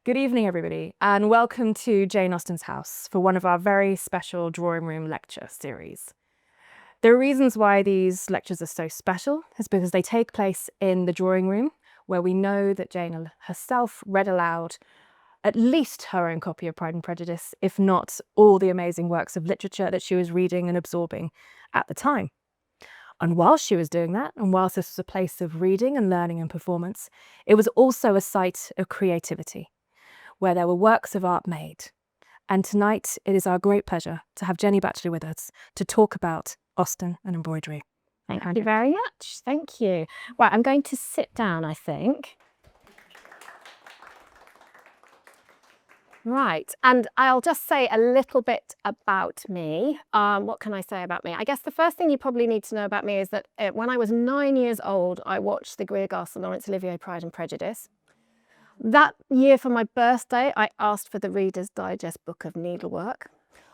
Good evening, everybody, and welcome to Jane Austen's house for one of our very special drawing room lecture series. The reasons why these lectures are so special is because they take place in the drawing room, where we know that Jane herself read aloud at least her own copy of Pride and Prejudice, if not all the amazing works of literature that she was reading and absorbing at the time. And whilst she was doing that, and whilst this was a place of reading and learning and performance, it was also a site of creativity, where there were works of art made. And tonight, it is our great pleasure to have Jennie Batchelor with us to talk about Austen and embroidery. Thank you very much. Thank you. Right, I'm going to sit down, I think. Right, and I'll just say a little bit about me. What can I say about me? I guess the first thing you probably need to know about me is that when I was 9 years old, I watched the Greer-Garson-Laurence Olivier Pride and Prejudice. That year for my birthday, I asked for the Reader's Digest book of needlework.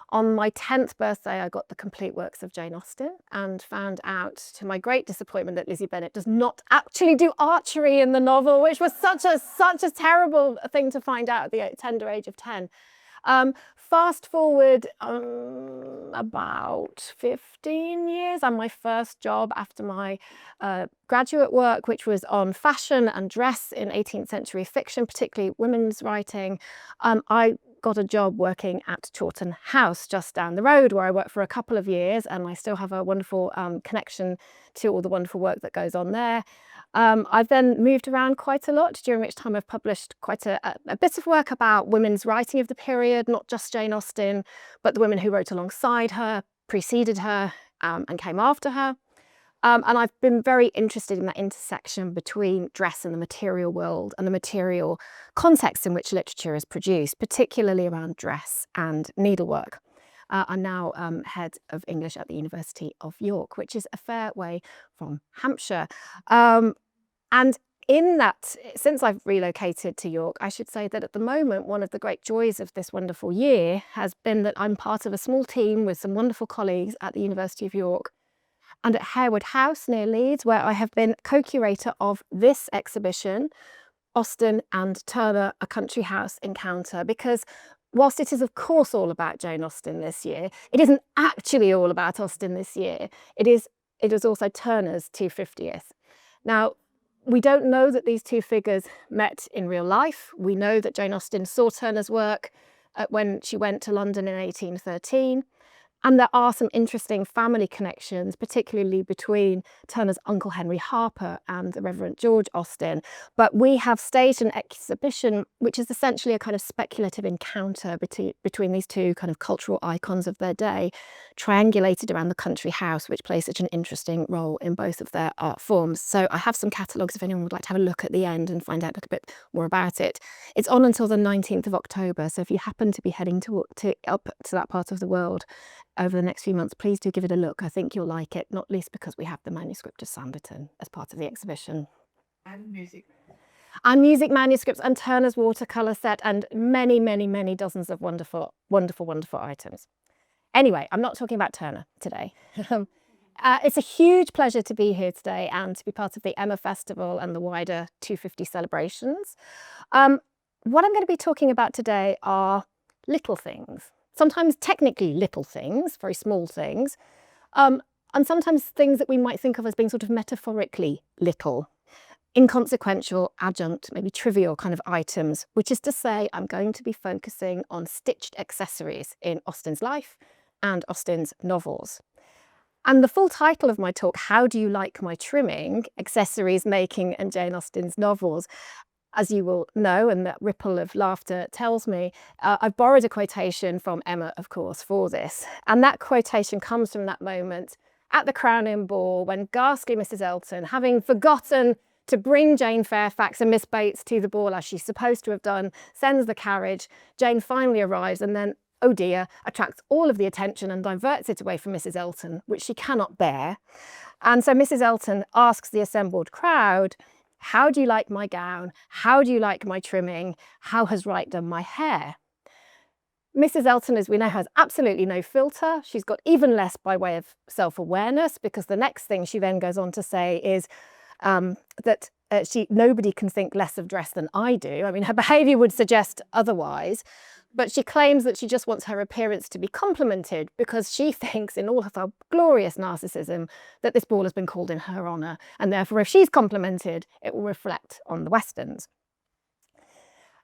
On my 10th birthday, I got the complete works of Jane Austen and found out, to my great disappointment, that Lizzie Bennet does not actually do archery in the novel, which was such a terrible thing to find out at the tender age of 10. Fast forward about 15 years, and my first job after my graduate work, which was on fashion and dress in 18th century fiction, particularly women's writing, I got a job working at Chawton House just down the road, where I worked for a couple of years, and I still have a wonderful connection to all the wonderful work that goes on there. I've then moved around quite a lot, during which time I've published quite a bit of work about women's writing of the period, not just Jane Austen, but the women who wrote alongside her, preceded her, and came after her. And I've been very interested in that intersection between dress and the material world and the material context in which literature is produced, particularly around dress and needlework. I'm now head of English at the University of York, which is a fair way from Hampshire. And in that, since I've relocated to York, I should say that at the moment, one of the great joys of this wonderful year has been that I'm part of a small team with some wonderful colleagues at the University of York and at Harewood House near Leeds, where I have been co-curator of this exhibition, Austen and Turner, A Country House Encounter, because whilst it is of course all about Jane Austen this year, it isn't actually all about Austen this year. It is also Turner's 250th. Now, we don't know that these two figures met in real life. We know that Jane Austen saw Turner's work when she went to London in 1813. And there are some interesting family connections, particularly between Turner's uncle Henry Harper and the Reverend George Austen. But we have staged an exhibition, which is essentially a kind of speculative encounter between these two kind of cultural icons of their day, triangulated around the country house, which plays such an interesting role in both of their art forms. So I have some catalogues if anyone would like to have a look at the end and find out a little bit more about it. It's on until the 19th of October. So if you happen to be heading up to that part of the world over the next few months, please do give it a look. I think you'll like it, not least because we have the manuscript of Sanditon as part of the exhibition. And music. And music manuscripts and Turner's watercolour set and many, many, many dozens of wonderful, wonderful, wonderful items. Anyway, I'm not talking about Turner today. It's a huge pleasure to be here today and to be part of the Emma Festival and the wider 250 celebrations. What I'm going to be talking about today are little things. Sometimes technically little things, very small things, and sometimes things that we might think of as being sort of metaphorically little, inconsequential, adjunct, maybe trivial kind of items, which is to say I'm going to be focusing on stitched accessories in Austen's life and Austen's novels. And the full title of my talk, How Do You Like My Trimming? Accessories Making and Jane Austen's Novels, as you will know, and that ripple of laughter tells me, I've borrowed a quotation from Emma, of course, for this. And that quotation comes from that moment at the Crown Inn ball when ghastly Mrs. Elton, having forgotten to bring Jane Fairfax and Miss Bates to the ball as she's supposed to have done, sends the carriage. Jane finally arrives and then, oh dear, attracts all of the attention and diverts it away from Mrs. Elton, which she cannot bear. And so Mrs. Elton asks the assembled crowd, how do you like my gown? How do you like my trimming? How has Wright done my hair? Mrs. Elton, as we know, has absolutely no filter. She's got even less by way of self-awareness, because the next thing she then goes on to say is that nobody can think less of dress than I do. I mean, her behaviour would suggest otherwise, but she claims that she just wants her appearance to be complimented because she thinks, in all of her glorious narcissism, that this ball has been called in her honour, and therefore if she's complimented, it will reflect on the Westons.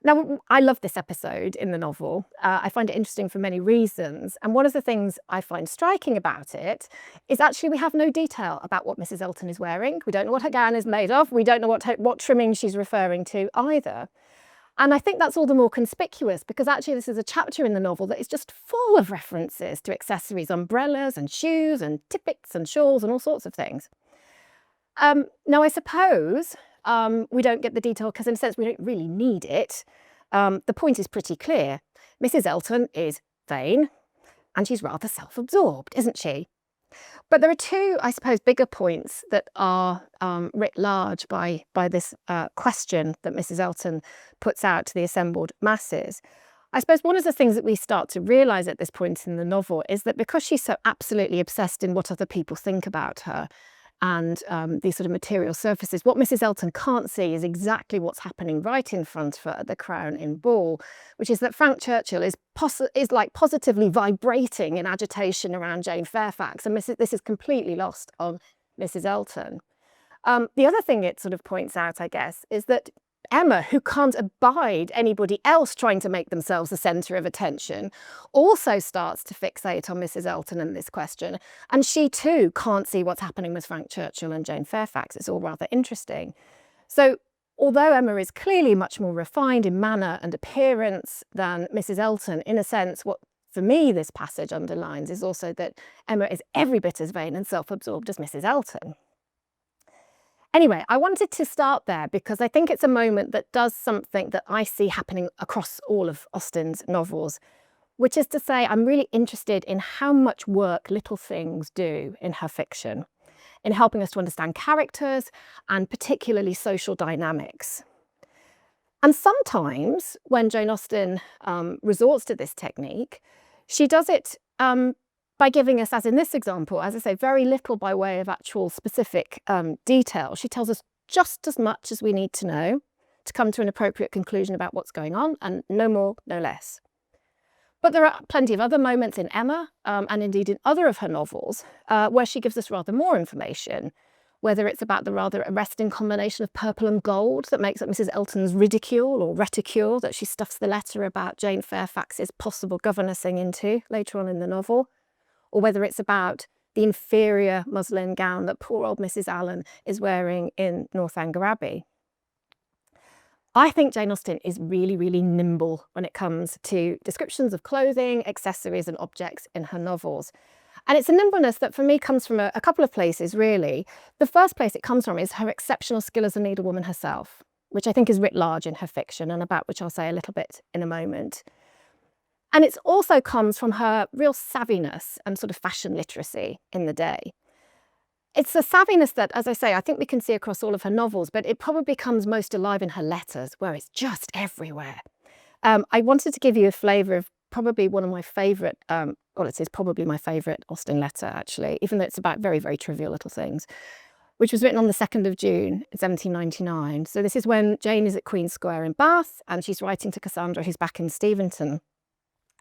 Now, I love this episode in the novel. I find it interesting for many reasons. And one of the things I find striking about it is actually we have no detail about what Mrs. Elton is wearing. We don't know what her gown is made of. We don't know what trimming she's referring to either. And I think that's all the more conspicuous because actually this is a chapter in the novel that is just full of references to accessories, umbrellas and shoes and tippets and shawls and all sorts of things. Now, I suppose we don't get the detail because in a sense we don't really need it. The point is pretty clear. Mrs. Elton is vain and she's rather self-absorbed, isn't she? But there are two, I suppose, bigger points that are writ large by this question that Mrs. Elton puts out to the assembled masses. I suppose one of the things that we start to realise at this point in the novel is that because she's so absolutely obsessed in what other people think about her, and these sort of material surfaces, what Mrs. Elton can't see is exactly what's happening right in front of her at the Crown Inn ball, which is that Frank Churchill is like positively vibrating in agitation around Jane Fairfax, and this is completely lost on Mrs. Elton. The other thing it sort of points out, I guess, is that Emma, who can't abide anybody else trying to make themselves the centre of attention, also starts to fixate on Mrs. Elton and this question. And she too can't see what's happening with Frank Churchill and Jane Fairfax. It's all rather interesting. So although Emma is clearly much more refined in manner and appearance than Mrs. Elton, in a sense, what for me this passage underlines is also that Emma is every bit as vain and self-absorbed as Mrs. Elton. Anyway, I wanted to start there because I think it's a moment that does something that I see happening across all of Austen's novels, which is to say I'm really interested in how much work little things do in her fiction, in helping us to understand characters and particularly social dynamics. And sometimes when Jane Austen resorts to this technique, she does it by giving us, as in this example, as I say, very little by way of actual specific detail. She tells us just as much as we need to know to come to an appropriate conclusion about what's going on, and no more, no less. But there are plenty of other moments in Emma, and indeed in other of her novels, where she gives us rather more information, whether it's about the rather arresting combination of purple and gold that makes up Mrs. Elton's ridicule or reticule that she stuffs the letter about Jane Fairfax's possible governessing into later on in the novel, or whether it's about the inferior muslin gown that poor old Mrs. Allen is wearing in Northanger Abbey. I think Jane Austen is really, really nimble when it comes to descriptions of clothing, accessories and objects in her novels. And it's a nimbleness that for me comes from a couple of places, really. The first place it comes from is her exceptional skill as a needlewoman herself, which I think is writ large in her fiction and about which I'll say a little bit in a moment. And it also comes from her real savviness and sort of fashion literacy in the day. It's a savviness that, as I say, I think we can see across all of her novels, but it probably becomes most alive in her letters, where it's just everywhere. I wanted to give you a flavour of probably one of my favourite, well, it is probably my favourite Austen letter, actually, even though it's about very, very trivial little things, which was written on the 2nd of June, 1799. So this is when Jane is at Queen Square in Bath, and she's writing to Cassandra, who's back in Steventon.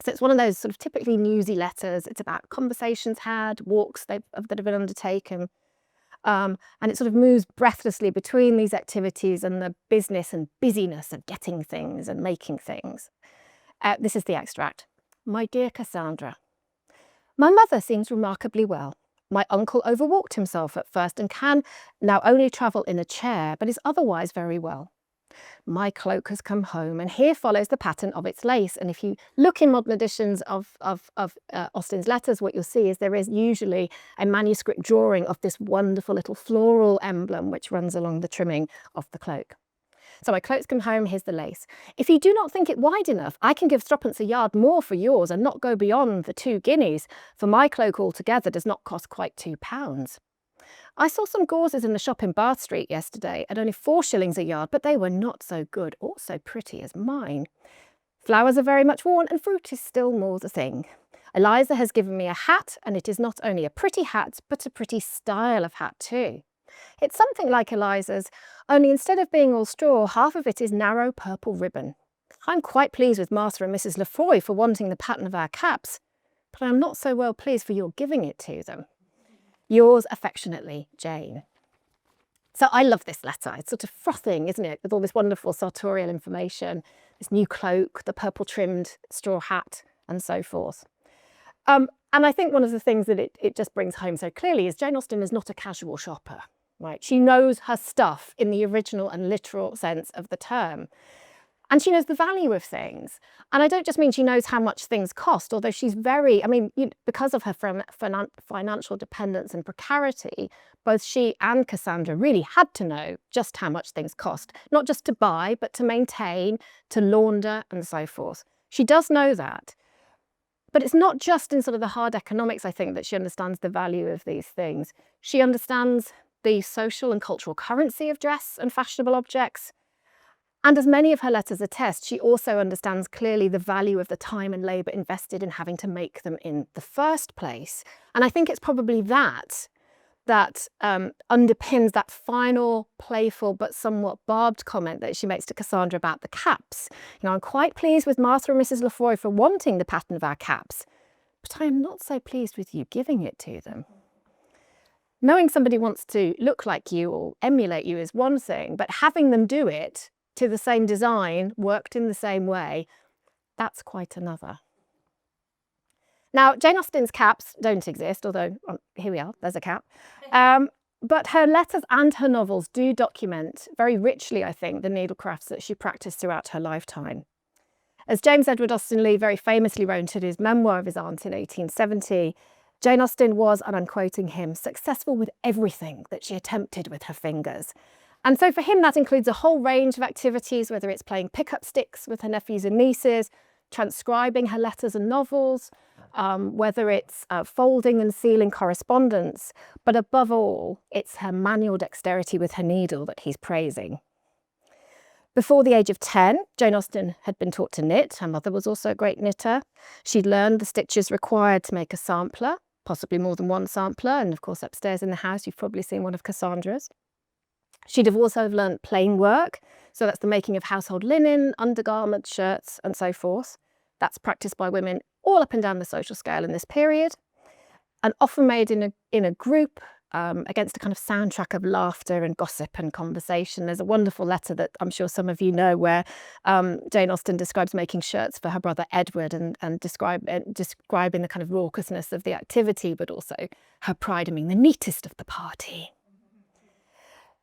So it's one of those sort of typically newsy letters. It's about conversations had, walks that have been undertaken. And it sort of moves breathlessly between these activities and the business and busyness of getting things and making things. This is the extract. My dear Cassandra, my mother seems remarkably well. My uncle overwalked himself at first and can now only travel in a chair, but is otherwise very well. My cloak has come home, and here follows the pattern of its lace. And if you look in modern editions of Austen's letters, what you'll see is there is usually a manuscript drawing of this wonderful little floral emblem which runs along the trimming of the cloak. So my cloak's come home, here's the lace. If you do not think it wide enough, I can give threepence a yard more for yours and not go beyond the 2 guineas, for my cloak altogether does not cost quite £2. I saw some gauzes in the shop in Bath Street yesterday at only 4 shillings a yard, but they were not so good or so pretty as mine. Flowers are very much worn, and fruit is still more the thing. Eliza has given me a hat, and it is not only a pretty hat, but a pretty style of hat too. It's something like Eliza's, only instead of being all straw, half of it is narrow purple ribbon. I'm quite pleased with Master and Mrs. Lefroy for wanting the pattern of our caps, but I'm not so well pleased for your giving it to them. Yours affectionately, Jane. So I love this letter. It's sort of frothing, isn't it, with all this wonderful sartorial information, this new cloak, the purple trimmed straw hat, and so forth. And I think one of the things that it just brings home so clearly is Jane Austen is not a casual shopper, right? She knows her stuff in the original and literal sense of the term. And she knows the value of things. And I don't just mean she knows how much things cost, although she's very, because of her financial dependence and precarity, both she and Cassandra really had to know just how much things cost, not just to buy, but to maintain, to launder, and so forth. She does know that. But it's not just in sort of the hard economics, I think, that she understands the value of these things. She understands the social and cultural currency of dress and fashionable objects. And as many of her letters attest, she also understands clearly the value of the time and labour invested in having to make them in the first place. And I think it's probably that underpins that final playful but somewhat barbed comment that she makes to Cassandra about the caps. I'm quite pleased with Master and Mrs. Lefroy for wanting the pattern of our caps, but I am not so pleased with you giving it to them. Knowing somebody wants to look like you or emulate you is one thing, but having them do it to the same design, worked in the same way, that's quite another. Now, Jane Austen's caps don't exist, although here we are, there's a cap. But her letters and her novels do document very richly, I think, the needlecrafts that she practiced throughout her lifetime. As James Edward Austen Leigh very famously wrote in his memoir of his aunt in 1870, Jane Austen was, and I'm quoting him, successful with everything that she attempted with her fingers. And so for him, that includes a whole range of activities, whether it's playing pick-up sticks with her nephews and nieces, transcribing her letters and novels, whether it's folding and sealing correspondence, but above all, it's her manual dexterity with her needle that he's praising. Before the age of 10, Jane Austen had been taught to knit. Her mother was also a great knitter. She'd learned the stitches required to make a sampler, possibly more than one sampler, and of course upstairs in the house you've probably seen one of Cassandra's. She'd have also learnt plain work, so that's the making of household linen, undergarments, shirts, and so forth. That's practiced by women all up and down the social scale in this period, and often made in a group against a kind of soundtrack of laughter and gossip and conversation. There's a wonderful letter that I'm sure some of you know where Jane Austen describes making shirts for her brother Edward and describing the kind of raucousness of the activity, but also her pride in being the neatest of the party.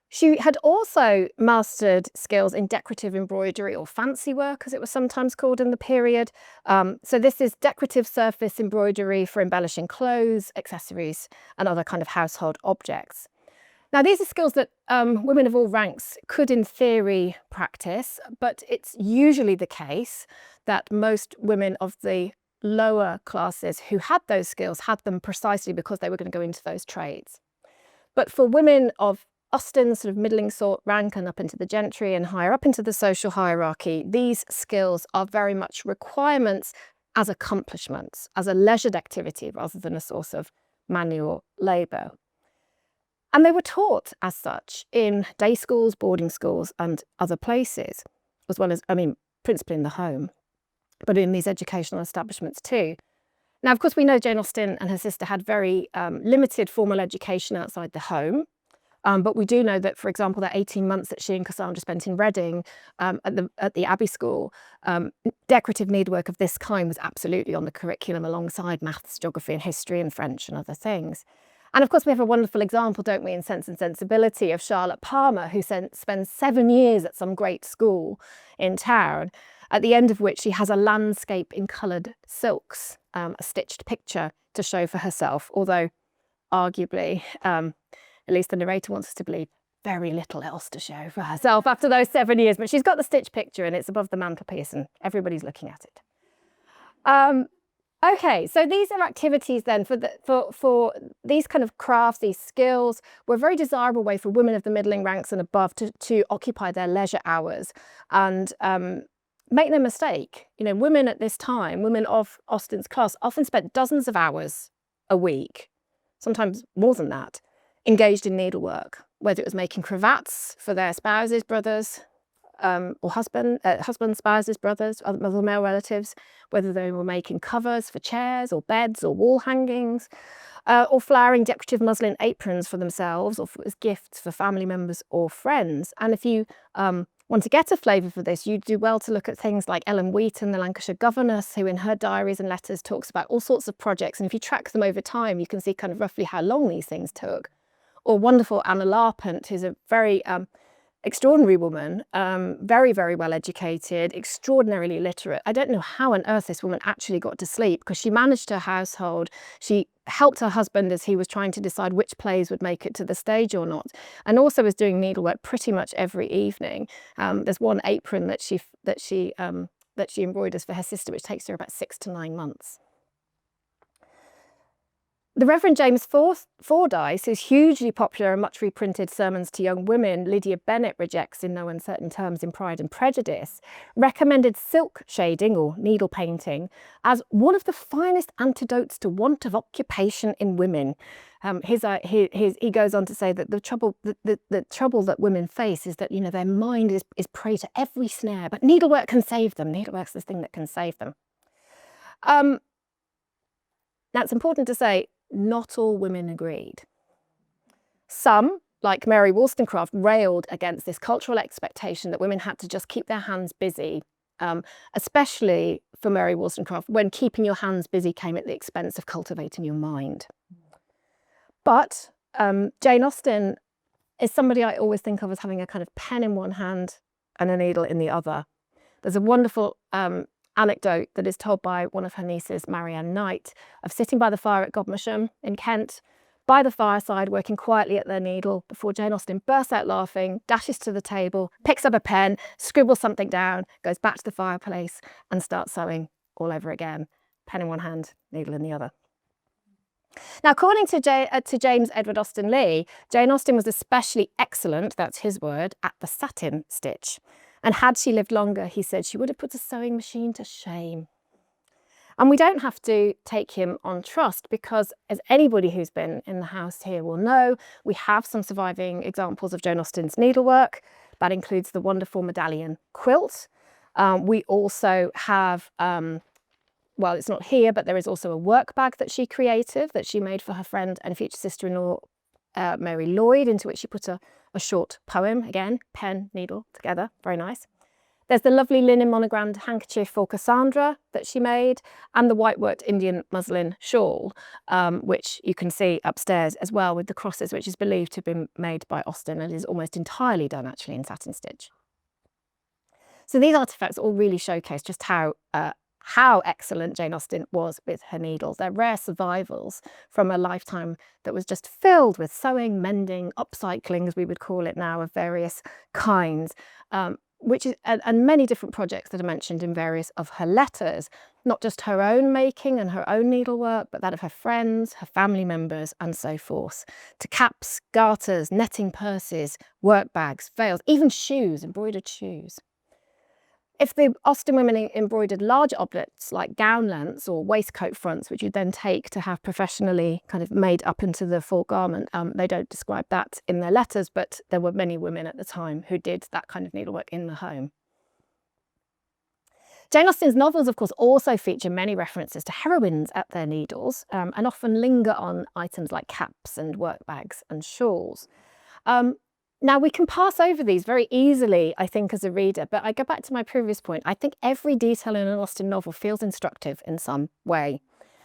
She had also mastered skills in decorative embroidery, or fancy work as it was sometimes called in the period. So this is decorative surface embroidery for embellishing clothes, accessories and other kind of household objects. Now these are skills that women of all ranks could in theory practice, but it's usually the case that most women of the lower classes who had those skills had them precisely because they were going to go into those trades. But for women of Austen's sort of middling sort rank and up into the gentry and higher up into the social hierarchy, these skills are very much requirements as accomplishments, as a leisured activity rather than a source of manual labour. And they were taught as such in day schools, boarding schools and other places, as well as, principally in the home, but in these educational establishments too. Now, of course, we know Jane Austen and her sister had very limited formal education outside the home. But we do know that, for example, that 18 months that she and Cassandra spent in Reading at the Abbey School, decorative needlework of this kind was absolutely on the curriculum alongside maths, geography and history and French and other things. And of course, we have a wonderful example, don't we, in Sense and Sensibility of Charlotte Palmer, who spends 7 years at some great school in town, at the end of which she has a landscape in coloured silks, a stitched picture to show for herself, although arguably, at least the narrator wants us to believe, very little else to show for herself after those 7 years. But she's got the stitch picture and it's above the mantelpiece and everybody's looking at it. Okay, so these are activities then for these kind of crafts, these skills, were a very desirable way for women of the middling ranks and above to occupy their leisure hours. And make no mistake, women at this time, women of Austen's class, often spent dozens of hours a week, sometimes more than that, engaged in needlework. whether it was making cravats for their spouses, brothers, or husbands, spouses, brothers, other male relatives, whether they were making covers for chairs or beds or wall hangings, or flowering decorative muslin aprons for themselves or as gifts for family members or friends. And if you want to get a flavour for this, you do well to look at things like Ellen Wheaton, the Lancashire governess, who in her diaries and letters talks about all sorts of projects. And if you track them over time, you can see kind of roughly how long these things took. Or wonderful Anna Larpent, who's a very extraordinary woman, very, very well educated, extraordinarily literate. I don't know how on earth this woman actually got to sleep, because she managed her household. She helped her husband as he was trying to decide which plays would make it to the stage or not, and also was doing needlework pretty much every evening. There's one apron that she embroiders for her sister, which takes her about 6 to 9 months. The Reverend James Fordyce, whose hugely popular and much reprinted sermons to young women Lydia Bennet rejects in no uncertain terms in Pride and Prejudice, recommended silk shading or needle painting as one of the finest antidotes to want of occupation in women. He goes on to say that the trouble that women face is that, you know, their mind is prey to every snare, but needlework can save them. Needlework's the thing that can save them. Now, it's important to say, not all women agreed. Some, like Mary Wollstonecraft, railed against this cultural expectation that women had to just keep their hands busy, especially for Mary Wollstonecraft, when keeping your hands busy came at the expense of cultivating your mind. But Jane Austen is somebody I always think of as having a kind of pen in one hand and a needle in the other. There's a wonderful anecdote that is told by one of her nieces, Marianne Knight, of sitting by the fire at Godmersham in Kent, by the fireside, working quietly at their needle, before Jane Austen bursts out laughing, dashes to the table, picks up a pen, scribbles something down, goes back to the fireplace and starts sewing all over again. Pen in one hand, needle in the other. Now, according to James Edward Austen Lee, Jane Austen was especially excellent, that's his word, at the satin stitch. And had she lived longer, he said, she would have put a sewing machine to shame. And we don't have to take him on trust, because as anybody who's been in the house here will know, we have some surviving examples of Jane Austen's needlework. That includes the wonderful medallion quilt. We also have, well, it's not here, but there is also a work bag that she created, that she made for her friend and future sister-in-law, Mary Lloyd, into which she put a short poem, again, pen, needle, together, very nice. There's the lovely linen monogrammed handkerchief for Cassandra that she made, and the white-worked Indian muslin shawl, which you can see upstairs as well with the crosses, which is believed to have been made by Austen and is almost entirely done actually in satin stitch. So these artefacts all really showcase just how excellent Jane Austen was with her needles. They're rare survivals from a lifetime that was just filled with sewing, mending, upcycling, as we would call it now, of various kinds, and many different projects that are mentioned in various of her letters. Not just her own making and her own needlework, but that of her friends, her family members, and so forth. To caps, garters, netting purses, work bags, veils, even shoes, embroidered shoes. If the Austen women embroidered large objects like gown lengths or waistcoat fronts, which you'd then take to have professionally kind of made up into the full garment, they don't describe that in their letters, but there were many women at the time who did that kind of needlework in the home. Jane Austen's novels, of course, also feature many references to heroines at their needles, and often linger on items like caps and work bags and shawls. Now, we can pass over these very easily, I think, as a reader, but I go back to my previous point. I think every detail in an Austen novel feels instructive in some way.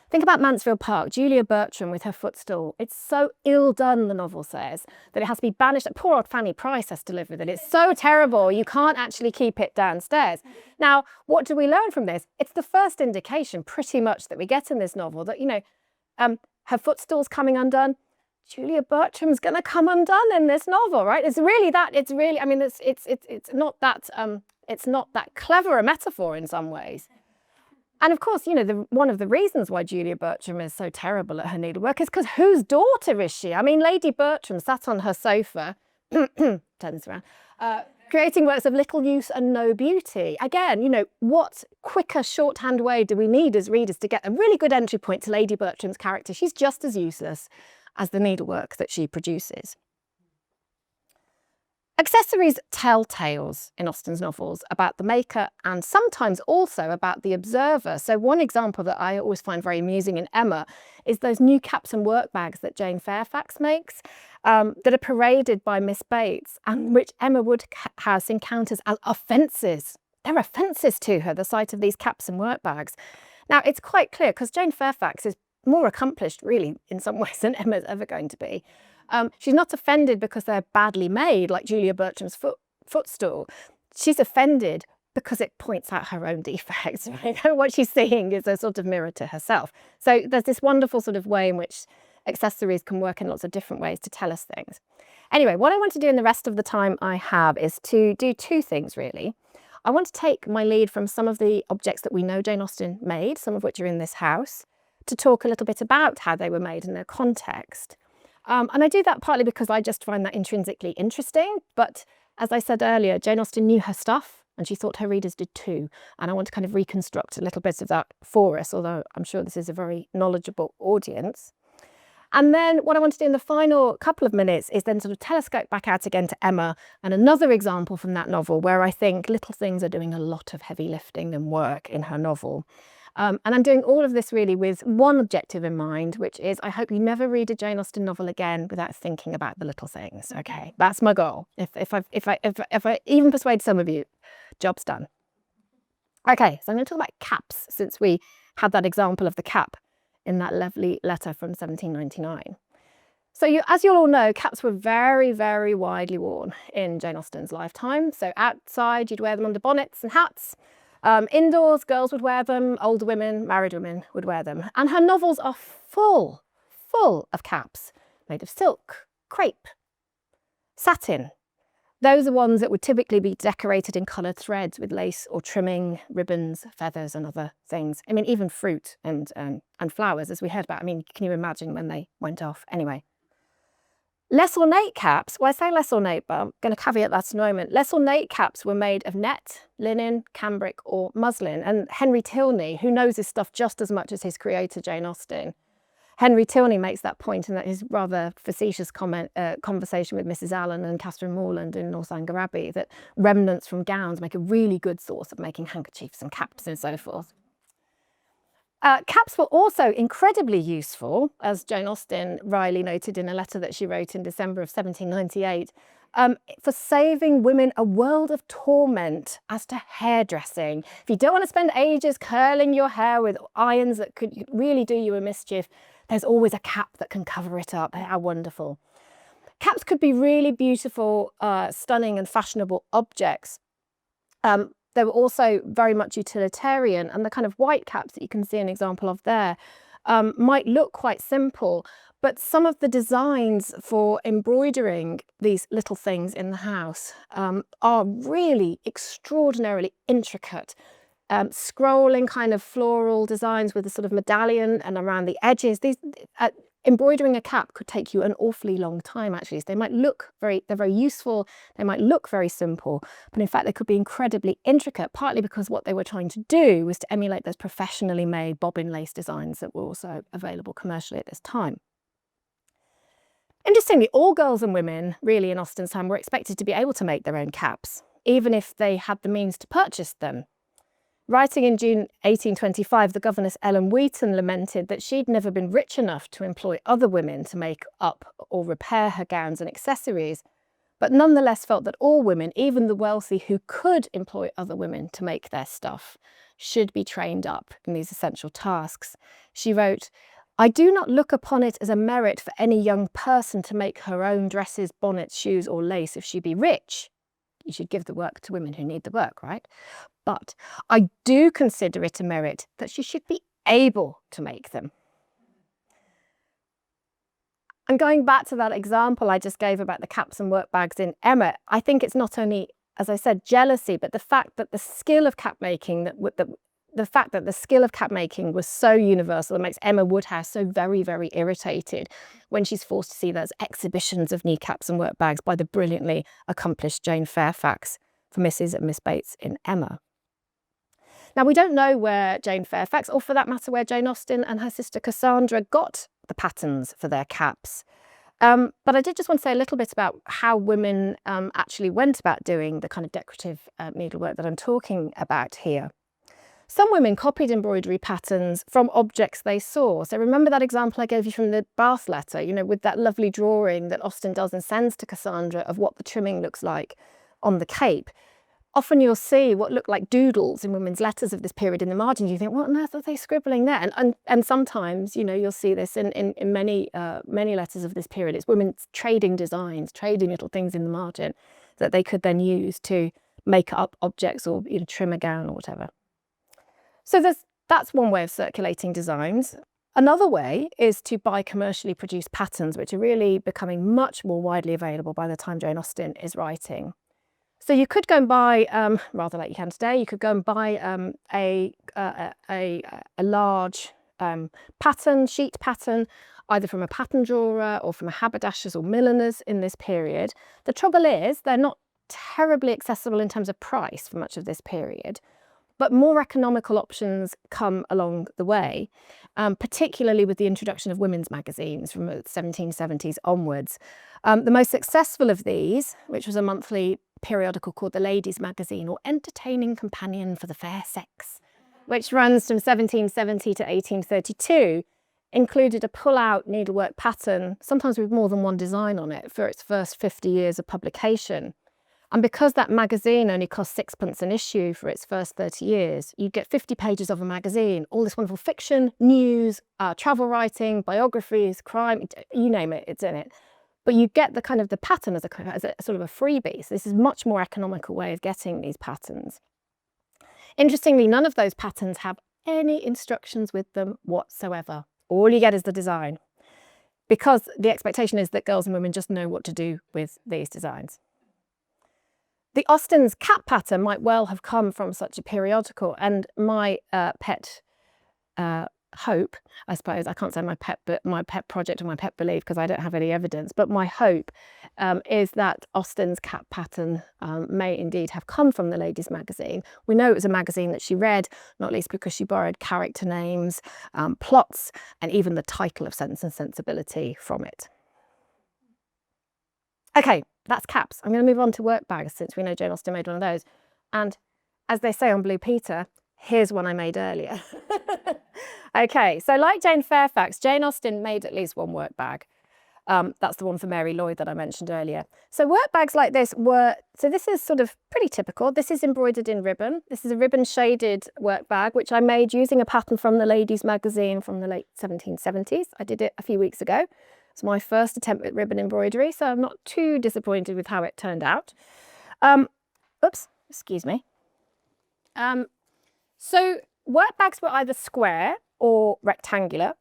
Think about Mansfield Park, Julia Bertram with her footstool. It's so ill done, the novel says, that it has to be banished. Poor old Fanny Price has to live with it. It's so terrible, you can't actually keep it downstairs. Now, what do we learn from this? It's the first indication, pretty much, that we get in this novel that, you know, her footstool's coming undone. Julia Bertram's going to come undone in this novel, right? It's not that clever a metaphor in some ways. And of course, you know, one of the reasons why Julia Bertram is so terrible at her needlework is because whose daughter is she? I mean, Lady Bertram sat on her sofa, turn this around, creating works of little use and no beauty. Again, you know, what quicker shorthand way do we need as readers to get a really good entry point to Lady Bertram's character? She's just as useless as the needlework that she produces. Accessories tell tales in Austen's novels about the maker and sometimes also about the observer. So one example that I always find very amusing in Emma is those new caps and work bags that Jane Fairfax makes that are paraded by Miss Bates and which Emma Woodhouse encounters as offences. They're offences to her, the sight of these caps and work bags. Now, it's quite clear because Jane Fairfax is more accomplished, really, in some ways than Emma's ever going to be. She's not offended because they're badly made, like Julia Bertram's footstool. She's offended because it points out her own defects. Right? What she's seeing is a sort of mirror to herself. So there's this wonderful sort of way in which accessories can work in lots of different ways to tell us things. Anyway, what I want to do in the rest of the time I have is to do two things, really. I want to take my lead from some of the objects that we know Jane Austen made, some of which are in this house, to talk a little bit about how they were made and their context. And I do that partly because I just find that intrinsically interesting. But as I said earlier, Jane Austen knew her stuff and she thought her readers did too. And I want to kind of reconstruct a little bit of that for us, although I'm sure this is a very knowledgeable audience. And then what I want to do in the final couple of minutes is then sort of telescope back out again to Emma and another example from that novel where I think little things are doing a lot of heavy lifting and work in her novel. And I'm doing all of this really with one objective in mind, which is I hope you never read a Jane Austen novel again without thinking about the little things. Okay, that's my goal. If I even persuade some of you, job's done. Okay, so I'm going to talk about caps since we had that example of the cap in that lovely letter from 1799. So as you'll all know, caps were very, very widely worn in Jane Austen's lifetime. So outside, you'd wear them under bonnets and hats. Indoors, girls would wear them, older women, married women would wear them. And her novels are full of caps made of silk, crepe, satin. Those are ones that would typically be decorated in coloured threads with lace or trimming, ribbons, feathers and other things. I mean, even fruit and flowers, as we heard about. I mean, can you imagine when they went off? Anyway. Less ornate caps, well I say less ornate, but I'm going to caveat that in a moment. Less ornate caps were made of net, linen, cambric or muslin. And Henry Tilney, who knows his stuff just as much as his creator Jane Austen, Henry Tilney makes that point in that his rather facetious conversation with Mrs. Allen and Catherine Morland in Northanger Abbey, that remnants from gowns make a really good source of making handkerchiefs and caps and so forth. Caps were also incredibly useful, as Jane Austen wryly noted in a letter that she wrote in December of 1798, for saving women a world of torment as to hairdressing. If you don't want to spend ages curling your hair with irons that could really do you a mischief, there's always a cap that can cover it up. How wonderful. Caps could be really beautiful, stunning and fashionable objects. They were also very much utilitarian, and the kind of white caps that you can see an example of there might look quite simple, but some of the designs for embroidering these little things in the house are really extraordinarily intricate. Scrolling kind of floral designs with a sort of medallion and around the edges. Embroidering a cap could take you an awfully long time, actually. So they're very useful, they might look very simple, but in fact they could be incredibly intricate, partly because what they were trying to do was to emulate those professionally made bobbin lace designs that were also available commercially at this time. Interestingly, all girls and women, really in Austen's time, were expected to be able to make their own caps, even if they had the means to purchase them. Writing in June 1825, the governess Ellen Wheaton lamented that she'd never been rich enough to employ other women to make up or repair her gowns and accessories, but nonetheless felt that all women, even the wealthy who could employ other women to make their stuff, should be trained up in these essential tasks. She wrote, "I do not look upon it as a merit for any young person to make her own dresses, bonnets, shoes or lace if she be rich. You should give the work to women who need the work, right? But I do consider it a merit that she should be able to make them." And going back to that example I just gave about the caps and work bags in Emma, I think it's not only, as I said, jealousy, but the fact that the skill of cap making, was so universal, it makes Emma Woodhouse so very, very irritated when she's forced to see those exhibitions of new caps and work bags by the brilliantly accomplished Jane Fairfax for Mrs. and Miss Bates in Emma. Now, we don't know where Jane Fairfax, or for that matter where Jane Austen and her sister Cassandra, got the patterns for their caps. But I did just want to say a little bit about how women actually went about doing the kind of decorative needlework that I'm talking about here. Some women copied embroidery patterns from objects they saw. So remember that example I gave you from the Bath letter, you know, with that lovely drawing that Austen does and sends to Cassandra of what the trimming looks like on the cape. Often you'll see what look like doodles in women's letters of this period in the margins. You think, what on earth are they scribbling there? And sometimes, you know, you'll see this in many letters of this period. It's women trading designs, trading little things in the margin that they could then use to make up objects or, you know, trim a gown or whatever. So that's one way of circulating designs. Another way is to buy commercially produced patterns, which are really becoming much more widely available by the time Jane Austen is writing. So you could go and buy, rather like you can today, you could go and buy a large pattern, sheet pattern, either from a pattern drawer or from a haberdasher's or milliner's in this period. The trouble is they're not terribly accessible in terms of price for much of this period, but more economical options come along the way, particularly with the introduction of women's magazines from the 1770s onwards. The most successful of these, which was a monthly periodical called the Ladies' Magazine, or Entertaining Companion for the Fair Sex, which runs from 1770 to 1832, included a pull-out needlework pattern, sometimes with more than one design on it, for its first 50 years of publication. And because that magazine only cost 6p an issue for its first 30 years, you'd get 50 pages of a magazine, all this wonderful fiction, news, travel writing, biographies, crime, you name it, it's in it. But you get the kind of the pattern as a sort of a freebie. So this is a much more economical way of getting these patterns. Interestingly, none of those patterns have any instructions with them whatsoever. All you get is the design, because the expectation is that girls and women just know what to do with these designs. The Austen's cap pattern might well have come from such a periodical, and my pet hope, I suppose, I can't say my pet project or my pet belief because I don't have any evidence, but my hope is that Austen's cap pattern may indeed have come from the Ladies' Magazine. We know it was a magazine that she read, not least because she borrowed character names, plots, and even the title of Sense and Sensibility from it. Okay, that's caps. I'm going to move on to work bags since we know Jane Austen made one of those. And as they say on Blue Peter, here's one I made earlier. Okay, so like Jane Fairfax, Jane Austen made at least one work bag. That's the one for Mary Lloyd that I mentioned earlier. So work bags like this so this is sort of pretty typical. This is embroidered in ribbon. This is a ribbon shaded work bag, which I made using a pattern from the Ladies' Magazine from the late 1770s. I did it a few weeks ago. It's my first attempt at ribbon embroidery, so I'm not too disappointed with how it turned out. Oops, excuse me. So work bags were either square or rectangular,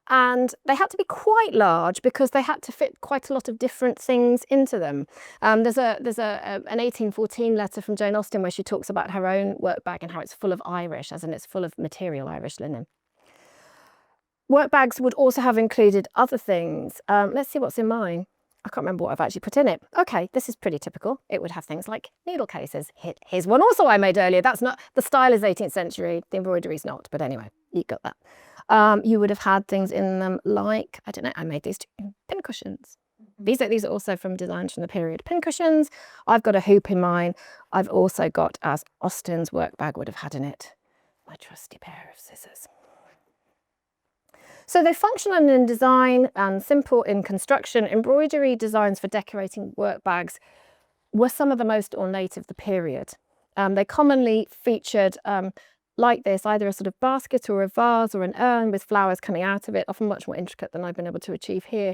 and they had to be quite large because they had to fit quite a lot of different things into them. There's an 1814 letter from Jane Austen where she talks about her own work bag and how it's full of Irish, as in it's full of material Irish linen. Work bags would also have included other things. Let's see what's in mine. I can't remember what I've actually put in it. Okay, this is pretty typical. It would have things like needle cases. Here's one also I made earlier. That's not, the style is 18th century, the embroidery's not, but anyway, you got that. You would have had things in them like, I don't know, I made these two, pin cushions. These are also from designs from the period. Pin cushions. I've got a hoop in mine. I've also got, as Austen's work bag would have had in it, my trusty pair of scissors. So they're functional in design and simple in construction. Embroidery designs for decorating work bags were some of the most ornate of the period. They commonly featured like this, either a sort of basket or a vase or an urn with flowers coming out of it, often much more intricate than I've been able to achieve here.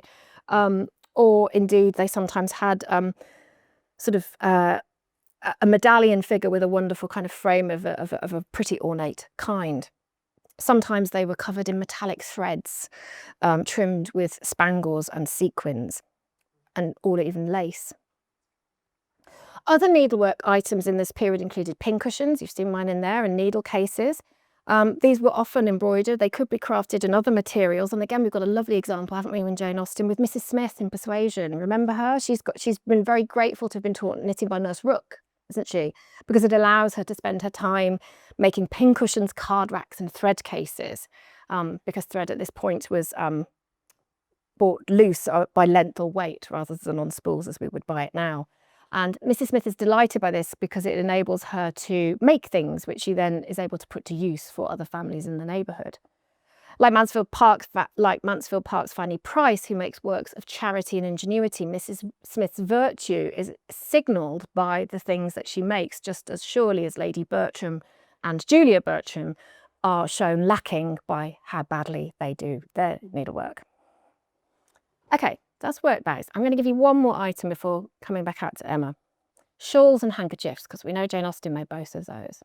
Or indeed, they sometimes had sort of a medallion figure with a wonderful kind of frame of a pretty ornate kind. Sometimes they were covered in metallic threads, trimmed with spangles and sequins, or even lace. Other needlework items in this period included pincushions, you've seen mine in there, and needle cases. These were often embroidered. They could be crafted in other materials. And again, we've got a lovely example, haven't we, in Jane Austen with Mrs. Smith in Persuasion. Remember her? She's been very grateful to have been taught knitting by Nurse Rooke, isn't she? Because it allows her to spend her time making pincushions, card racks and thread cases, because thread at this point was bought loose by length or weight rather than on spools as we would buy it now. And Mrs. Smith is delighted by this because it enables her to make things which she then is able to put to use for other families in the neighbourhood. Like Mansfield Park's Fanny Price, who makes works of charity and ingenuity, Mrs. Smith's virtue is signalled by the things that she makes, just as surely as Lady Bertram and Julia Bertram are shown lacking by how badly they do their needlework. Okay, that's work bags. I'm going to give you one more item before coming back out to Emma. Shawls and handkerchiefs, because we know Jane Austen made both of those.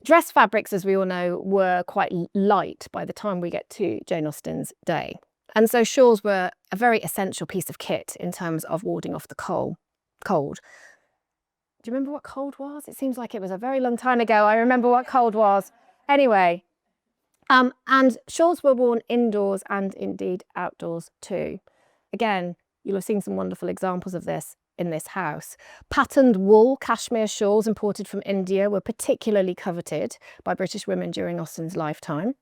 Dress fabrics, as we all know, were quite light by the time we get to Jane Austen's day. And so shawls were a very essential piece of kit in terms of warding off the cold. Do you remember what cold was? It seems like it was a very long time ago. I remember what cold was. Anyway, and shawls were worn indoors and indeed outdoors too. Again, you'll have seen some wonderful examples of this in this house. Patterned wool cashmere shawls imported from India were particularly coveted by British women during Austen's lifetime.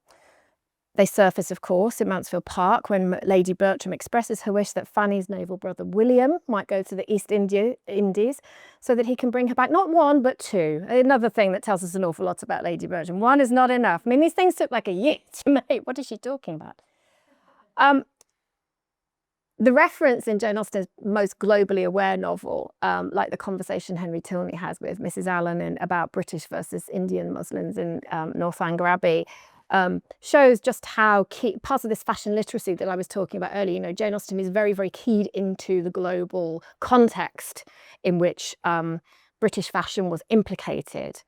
They surface, of course, in Mansfield Park when Lady Bertram expresses her wish that Fanny's naval brother William might go to the East Indies so that he can bring her back not one but two. Another thing that tells us an awful lot about Lady Bertram. One is not enough. I mean, these things took like a year to make. What is she talking about? The reference in Jane Austen's most globally aware novel, like the conversation Henry Tilney has with Mrs. Allen about British versus Indian muslins in Northanger Abbey, shows just how key, part of this fashion literacy that I was talking about earlier. You know, Jane Austen is very, very keyed into the global context in which British fashion was implicated,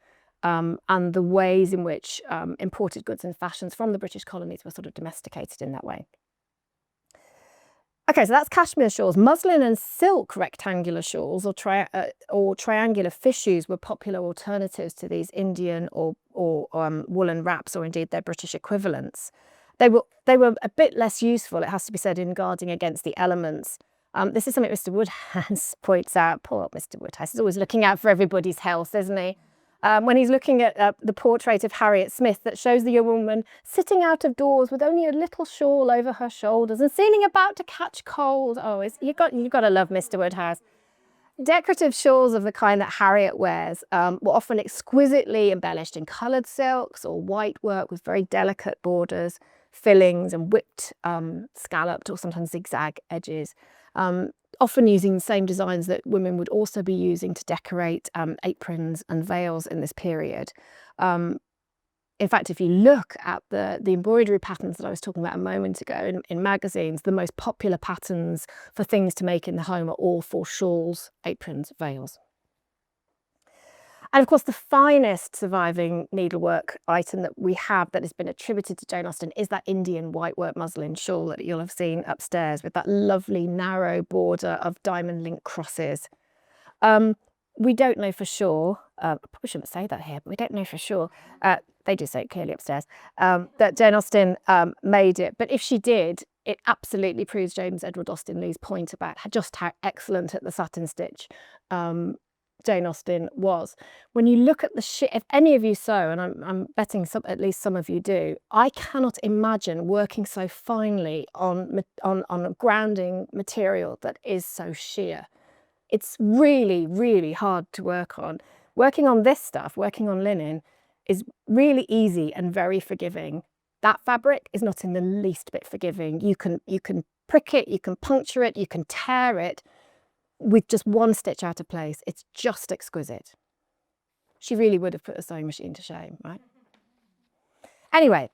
and the ways in which imported goods and fashions from the British colonies were sort of domesticated in that way. Okay, so that's cashmere shawls. Muslin and silk rectangular shawls or triangular fichus were popular alternatives to these Indian or woolen wraps, or indeed their British equivalents. They were a bit less useful, it has to be said, in guarding against the elements. This is something Mr. Woodhouse points out. Poor old Mr. Woodhouse is always looking out for everybody's health, isn't he? When he's looking at the portrait of Harriet Smith that shows the young woman sitting out of doors with only a little shawl over her shoulders and seeming about to catch cold. Oh, you've got to love Mr. Woodhouse. Decorative shawls of the kind that Harriet wears were often exquisitely embellished in coloured silks or white work with very delicate borders, fillings and whipped scalloped or sometimes zigzag edges. Often using the same designs that women would also be using to decorate aprons and veils in this period. In fact, if you look at the embroidery patterns that I was talking about a moment ago in magazines, the most popular patterns for things to make in the home are all for shawls, aprons, veils. And of course, the finest surviving needlework item that we have that has been attributed to Jane Austen is that Indian whitework muslin shawl that you'll have seen upstairs with that lovely narrow border of diamond link crosses. We don't know for sure, I probably shouldn't say that here, but we don't know for sure, they do say it clearly upstairs, that Jane Austen made it. But if she did, it absolutely proves James Edward Austen Leigh's point about just how excellent at the satin stitch Jane Austen was. When you look at the if any of you sew, and I'm betting at least some of you do, I cannot imagine working so finely on a grounding material that is so sheer. It's really, really hard to work on. Working on this stuff, working on linen, is really easy and very forgiving. That fabric is not in the least bit forgiving. You can prick it, you can puncture it, you can tear it with just one stitch out of place. It's just exquisite. She really would have put a sewing machine to shame, right? Anyway,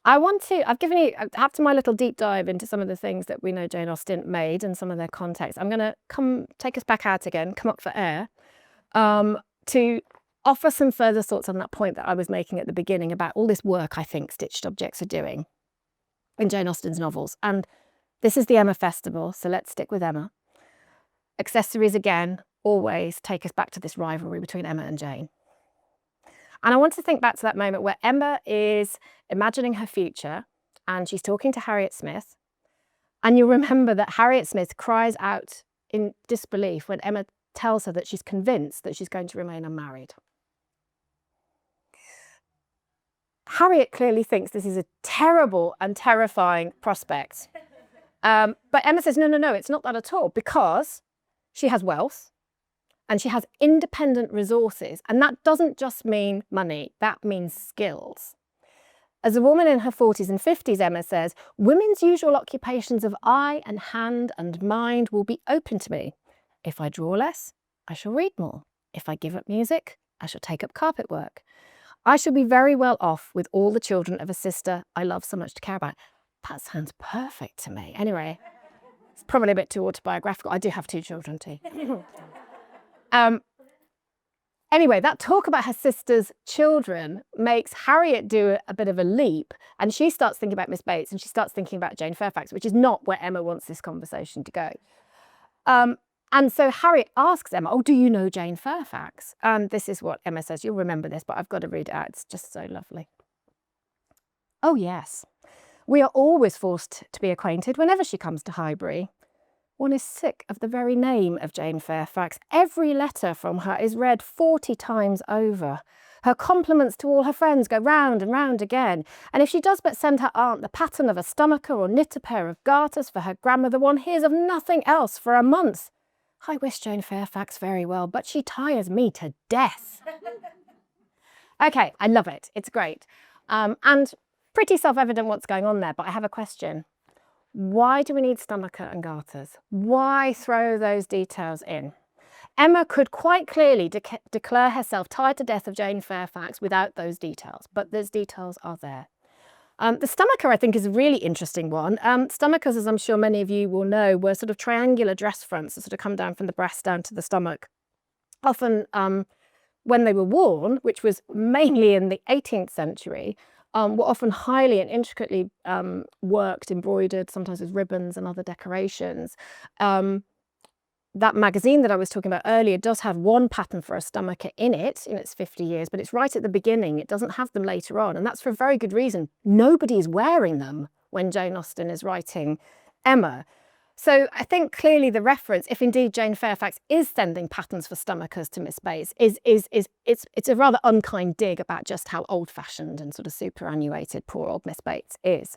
I've given you, after my little deep dive into some of the things that we know Jane Austen made and some of their context, I'm going to take us back out again, come up for air, to offer some further thoughts on that point that I was making at the beginning about all this work I think stitched objects are doing in Jane Austen's novels. And this is the Emma Festival, so let's stick with Emma. Accessories again always take us back to this rivalry between Emma and Jane. And I want to think back to that moment where Emma is imagining her future and she's talking to Harriet Smith. And you'll remember that Harriet Smith cries out in disbelief when Emma tells her that she's convinced that she's going to remain unmarried. Harriet clearly thinks this is a terrible and terrifying prospect. But Emma says, no, it's not that at all, because she has wealth and she has independent resources. And that doesn't just mean money, that means skills. As a woman in her 40s and 50s, Emma says, women's usual occupations of eye and hand and mind will be open to me. If I draw less, I shall read more. If I give up music, I shall take up carpet work. I shall be very well off with all the children of a sister I love so much to care about. That sounds perfect to me. Anyway, it's probably a bit too autobiographical. I do have 2 children too. Anyway, that talk about her sister's children makes Harriet do a bit of a leap, and she starts thinking about Miss Bates and she starts thinking about Jane Fairfax, which is not where Emma wants this conversation to go. And so Harriet asks Emma, oh, do you know Jane Fairfax? And this is what Emma says. You'll remember this, but I've got to read it out. It's just so lovely. Oh, yes. We are always forced to be acquainted whenever she comes to Highbury. One is sick of the very name of Jane Fairfax. Every letter from her is read 40 times over. Her compliments to all her friends go round and round again. And if she does but send her aunt the pattern of a stomacher or knit a pair of garters for her grandmother, one hears of nothing else for a month. I wish Jane Fairfax very well, but she tires me to death. Okay, I love it. It's great. And pretty self-evident what's going on there, but I have a question. Why do we need stomacher and garters? Why throw those details in? Emma could quite clearly declare herself tired to death of Jane Fairfax without those details, but those details are there. The stomacher, I think, is a really interesting one. Stomachers, as I'm sure many of you will know, were sort of triangular dress fronts that sort of come down from the breast down to the stomach. Often, when they were worn, which was mainly in the 18th century, were often highly and intricately worked, embroidered, sometimes with ribbons and other decorations. That magazine that I was talking about earlier does have one pattern for a stomacher in it, in its 50 years, but it's right at the beginning. It doesn't have them later on, and that's for a very good reason. Nobody is wearing them when Jane Austen is writing Emma. So I think clearly the reference, if indeed Jane Fairfax is sending patterns for stomachers to Miss Bates, it's a rather unkind dig about just how old-fashioned and sort of superannuated poor old Miss Bates is.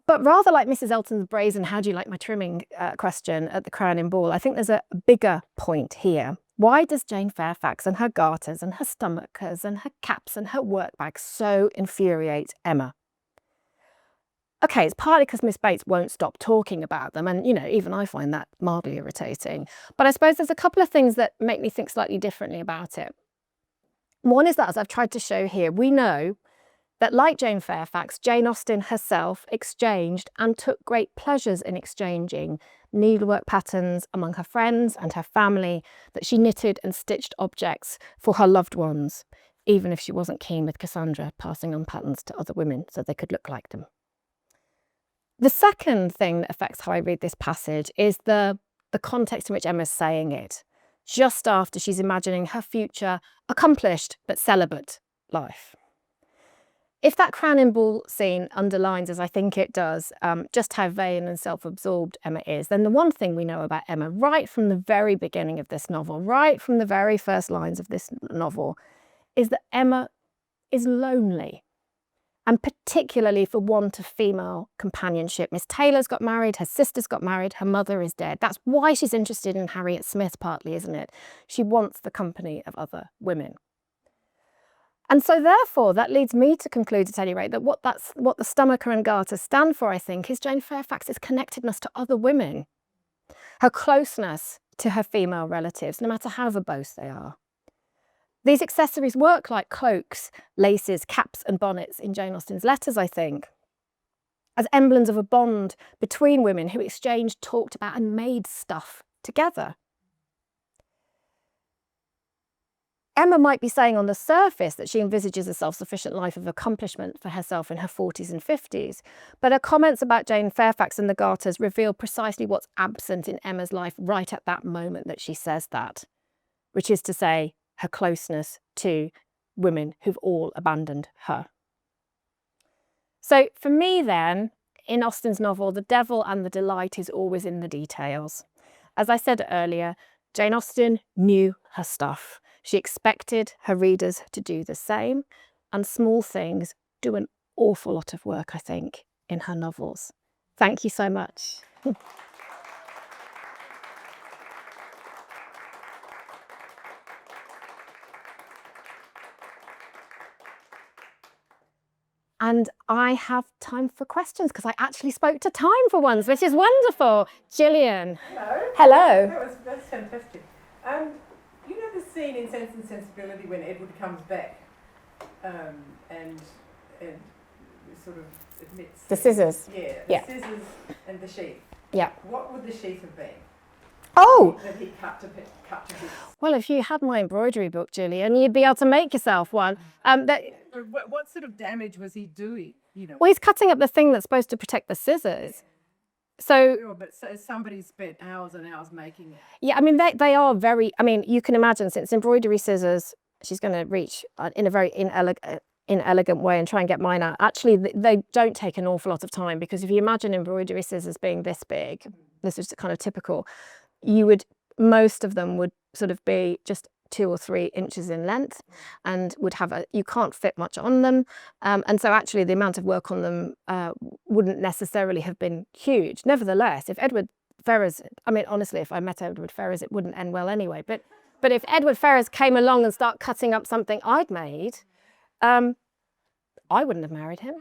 But rather like Mrs. Elton's brazen "how do you like my trimming" question at the Crown and Ball, I think there's a bigger point here. Why does Jane Fairfax and her garters and her stomachers and her caps and her work bags so infuriate Emma? Okay, it's partly because Miss Bates won't stop talking about them, and, you know, even I find that mildly irritating. But I suppose there's a couple of things that make me think slightly differently about it. One is that, as I've tried to show here, we know that, like Jane Fairfax, Jane Austen herself exchanged and took great pleasures in exchanging needlework patterns among her friends and her family, that she knitted and stitched objects for her loved ones, even if she wasn't keen with Cassandra passing on patterns to other women so they could look like them. The second thing that affects how I read this passage is the context in which Emma's saying it, just after she's imagining her future accomplished but celibate life. If that Crown and Ball scene underlines, as I think it does, just how vain and self-absorbed Emma is, then the one thing we know about Emma right from the very beginning of this novel, right from the very first lines of this novel, is that Emma is lonely, and particularly for want of female companionship. Miss Taylor's got married, her sister's got married, her mother is dead. That's why she's interested in Harriet Smith, partly, isn't it? She wants the company of other women. And so therefore, that leads me to conclude, at any rate, that what the stomacher and garter stand for, I think, is Jane Fairfax's connectedness to other women, her closeness to her female relatives, no matter how verbose they are. These accessories work like cloaks, laces, caps and bonnets in Jane Austen's letters, I think, as emblems of a bond between women who exchanged, talked about and made stuff together. Emma might be saying on the surface that she envisages a self-sufficient life of accomplishment for herself in her 40s and 50s, but her comments about Jane Fairfax and the garters reveal precisely what's absent in Emma's life right at that moment that she says that, which is to say, her closeness to women who've all abandoned her. So for me then, in Austen's novel, the devil and the delight is always in the details. As I said earlier, Jane Austen knew her stuff. She expected her readers to do the same, and small things do an awful lot of work, I think, in her novels. Thank you so much. And I have time for questions because I actually spoke to time for once, which is wonderful. Gillian. Hello. Hello. That's fantastic. You know the scene in Sense and Sensibility when Edward comes back and sort of admits The scissors. the scissors and the sheath. Yeah. What would the sheath have been? Oh! That he cut to bits. Well, if you had my embroidery book, Gillian, you'd be able to make yourself one. What sort of damage was he doing? You know. Well, he's cutting up the thing that's supposed to protect the scissors. So, But somebody spent hours and hours making it. yeah, I mean, they are very, I mean, you can imagine since embroidery scissors, she's going to reach in a very inelegant way and try and get mine out. Actually, they don't take an awful lot of time because if you imagine embroidery scissors being this big, this is kind of typical, most of them would sort of be just 2 or 3 inches in length and would have you can't fit much on them. And so actually the amount of work on them wouldn't necessarily have been huge. Nevertheless, if Edward Ferrars, I mean, honestly, if I met Edward Ferrars, it wouldn't end well anyway. But if Edward Ferrars came along and started cutting up something I'd made, I wouldn't have married him.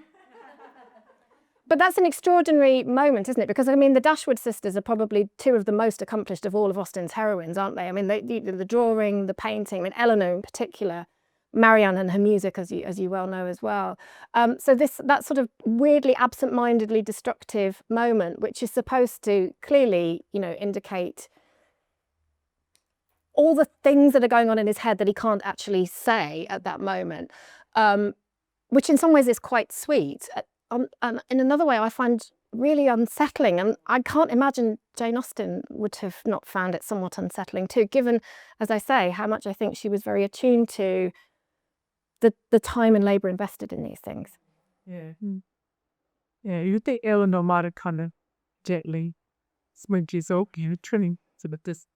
But that's an extraordinary moment, isn't it? Because, I mean, the Dashwood sisters are probably 2 of the most accomplished of all of Austen's heroines, aren't they? I mean, the drawing, the painting, I mean, Eleanor in particular, Marianne and her music, as you well know as well. So that sort of weirdly absent-mindedly destructive moment, which is supposed to clearly, you know, indicate all the things that are going on in his head that he can't actually say at that moment, which in some ways is quite sweet. In another way, I find really unsettling, and I can't imagine Jane Austen would have not found it somewhat unsettling too, given, as I say, how much I think she was very attuned to the time and labour invested in these things. Yeah. Yeah, you think Eleanor might have kind of gently when she's okay, trimming some of this.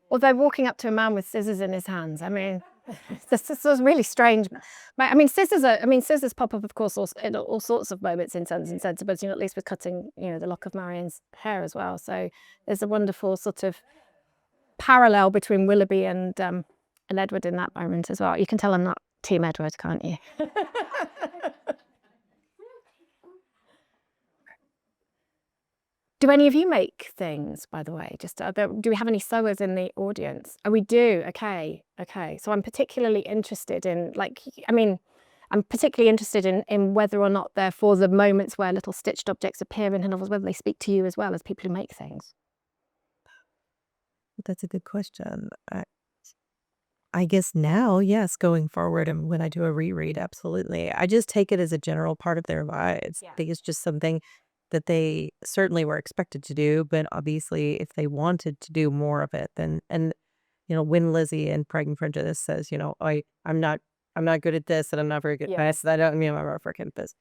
Although walking up to a man with scissors in his hands, I mean, this was really strange. I mean, scissors pop up, of course, in all sorts of moments in Sense and Sensibility, at least with cutting, you know, the lock of Marianne's hair as well. So there's a wonderful sort of parallel between Willoughby and Edward in that moment as well. You can tell I'm not Team Edward, can't you? Do any of you make things, by the way? Just do we have any sewers in the audience? Oh, we do. Okay. So I'm particularly interested in, I'm particularly interested in whether or not, therefore, the moments where little stitched objects appear in her novels, whether they speak to you as well as people who make things. That's a good question. I guess now, yes, going forward, and when I do a reread, absolutely. I just take it as a general part of their lives. Yeah. I think it's just something that they certainly were expected to do, but obviously if they wanted to do more of it, then, and you know, when Lizzie in Pride and Prejudice says, you know, I'm not good at this and I'm not very good at this, I don't, you know, I'm not very good at this.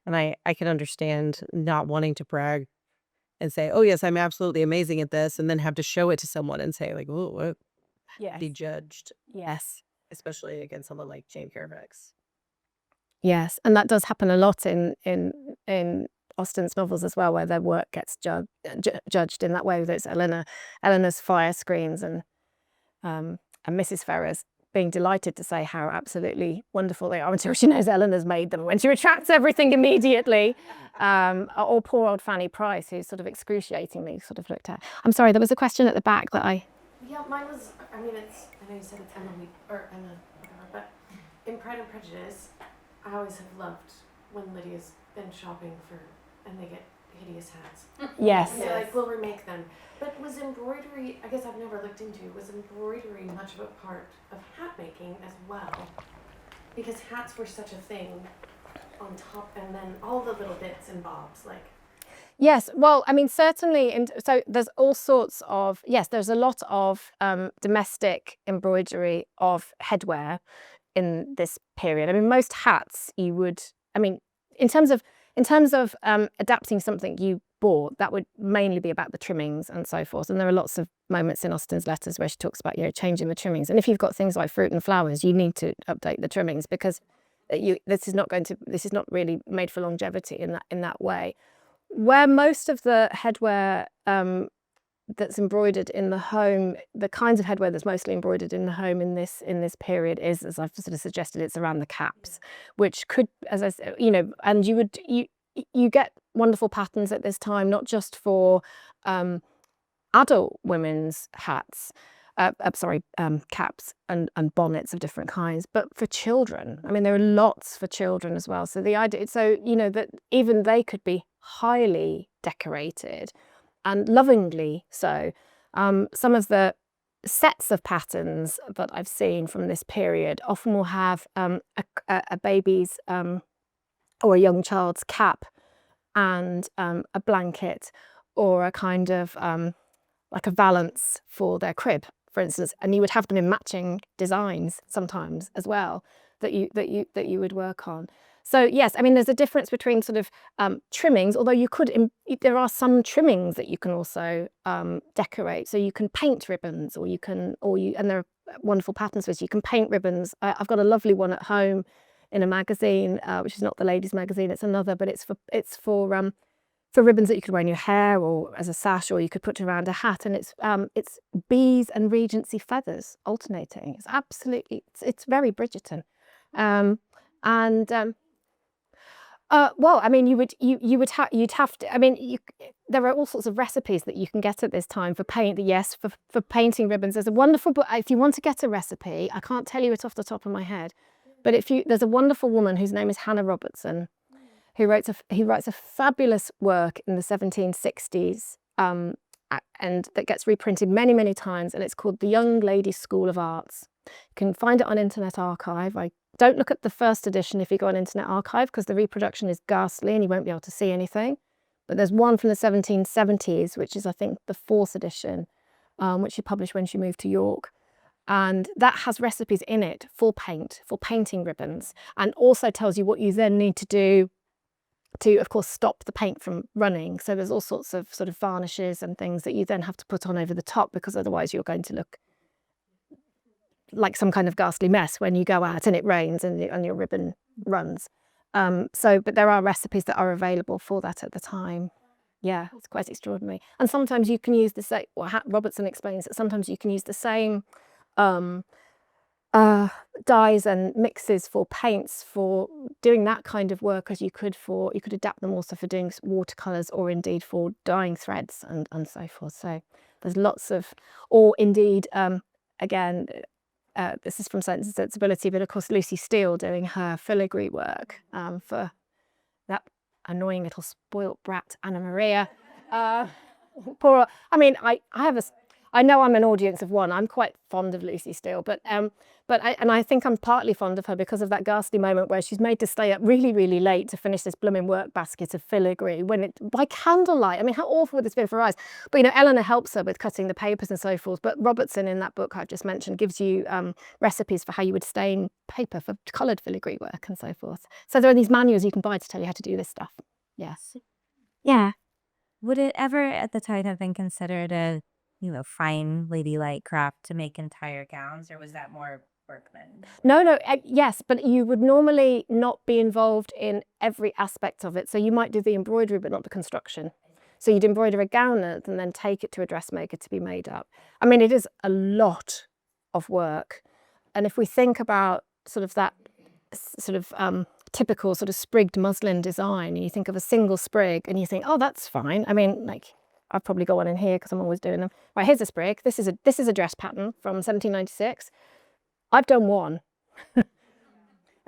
And I can understand not wanting to brag and say, oh yes, I'm absolutely amazing at this, and then have to show it to someone and say like, oh, what? Yes. Be judged, Yes. especially against someone like Jane Fairfax. Yes, and that does happen a lot in Austen's novels as well, where their work gets judged in that way. Whether it's Eleanor's fire screens and Mrs. Ferrars being delighted to say how absolutely wonderful they are until she knows Eleanor's made them, when she retracts everything immediately. Or poor old Fanny Price, who's sort of excruciatingly sort of looked at. I'm sorry, there was a question at the back that I... Yeah, mine was, I mean, I know you said it's Emma, whatever, but in Pride and Prejudice, I always have loved when Lydia's been shopping and they get hideous hats. Yes. And they're like, we'll remake them. But was embroidery, I guess I've never looked into, was embroidery much of a part of hat making as well? Because hats were such a thing on top, and then all the little bits and bobs, like... Yes, well, I mean, certainly, and so there's all sorts of, yes, there's a lot of domestic embroidery of headwear in this period. I mean, most hats you would, I mean, in terms of adapting something, you bought, that would mainly be about the trimmings and so forth. And there are lots of moments in Austen's letters where she talks about, changing the trimmings. And if you've got things like fruit and flowers, you need to update the trimmings, because this is not really made for longevity in that way. Where most of the headwear that's embroidered in the home, the kinds of headwear that's mostly embroidered in the home in this period is, as I've sort of suggested, it's around the caps, which could, as I said, and you get wonderful patterns at this time, not just for adult women's hats, caps and bonnets of different kinds, but for children. I mean, there are lots for children as well. So the idea, that even they could be highly decorated and lovingly so. Some of the sets of patterns that I've seen from this period often will have a baby's or a young child's cap and a blanket, or a kind of like a valance for their crib, for instance, and you would have them in matching designs sometimes as well that you would work on. So yes, I mean, there's a difference between sort of trimmings, although there are some trimmings that you can also decorate. So you can paint ribbons, and there are wonderful patterns for this. You can paint ribbons. I've got a lovely one at home in a magazine, which is not the ladies' magazine, it's another, but it's for ribbons that you could wear in your hair or as a sash, or you could put around a hat, and it's bees and Regency feathers alternating. It's absolutely, it's very Bridgerton. Well, I mean, you'd have to. I mean, there are all sorts of recipes that you can get at this time for painting ribbons. There's a wonderful book. If you want to get a recipe, I can't tell you it off the top of my head, but there's a wonderful woman whose name is Hannah Robertson, who writes a fabulous work in the 1760s, and that gets reprinted many, many times, and it's called The Young Ladies' School of Arts. You can find it on Internet Archive. Don't look at the first edition if you go on Internet Archive, because the reproduction is ghastly and you won't be able to see anything. But there's one from the 1770s, which is, I think, the 4th edition, which she published when she moved to York. And that has recipes in it for painting ribbons, and also tells you what you then need to do to, of course, stop the paint from running. So there's all sorts of sort of varnishes and things that you then have to put on over the top, because otherwise you're going to look like some kind of ghastly mess when you go out and it rains and your ribbon runs. But there are recipes that are available for that at the time. Yeah, it's quite extraordinary. And sometimes you can use the same, Robertson explains that sometimes you can use the same dyes and mixes for paints for doing that kind of work as you could adapt them also for doing watercolors, or indeed for dyeing threads and so forth. So there's lots of, or indeed, again, this is from Sense and Sensibility, but of course Lucy Steele doing her filigree work for that annoying little spoilt brat Anna Maria. I mean, I know I'm an audience of one. I'm quite fond of Lucy Steele, but I think I'm partly fond of her because of that ghastly moment where she's made to stay up really, really late to finish this blooming work basket of filigree by candlelight. I mean, how awful would this be for her eyes? But Eleanor helps her with cutting the papers and so forth. But Robertson, in that book I've just mentioned, gives you recipes for how you would stain paper for coloured filigree work and so forth. So there are these manuals you can buy to tell you how to do this stuff. Yes. Yeah. Would it ever at the time have been considered a fine ladylike craft to make entire gowns, or was that more workmen? No, yes, but you would normally not be involved in every aspect of it. So you might do the embroidery, but not the construction. So you'd embroider a gownlet and then take it to a dressmaker to be made up. I mean, it is a lot of work. And if we think about sort of that sort of typical sort of sprigged muslin design, and you think of a single sprig and you think, oh, that's fine. I mean, like, I've probably got one in here because I'm always doing them. Right, here's a sprig. This is a dress pattern from 1796. I've done one.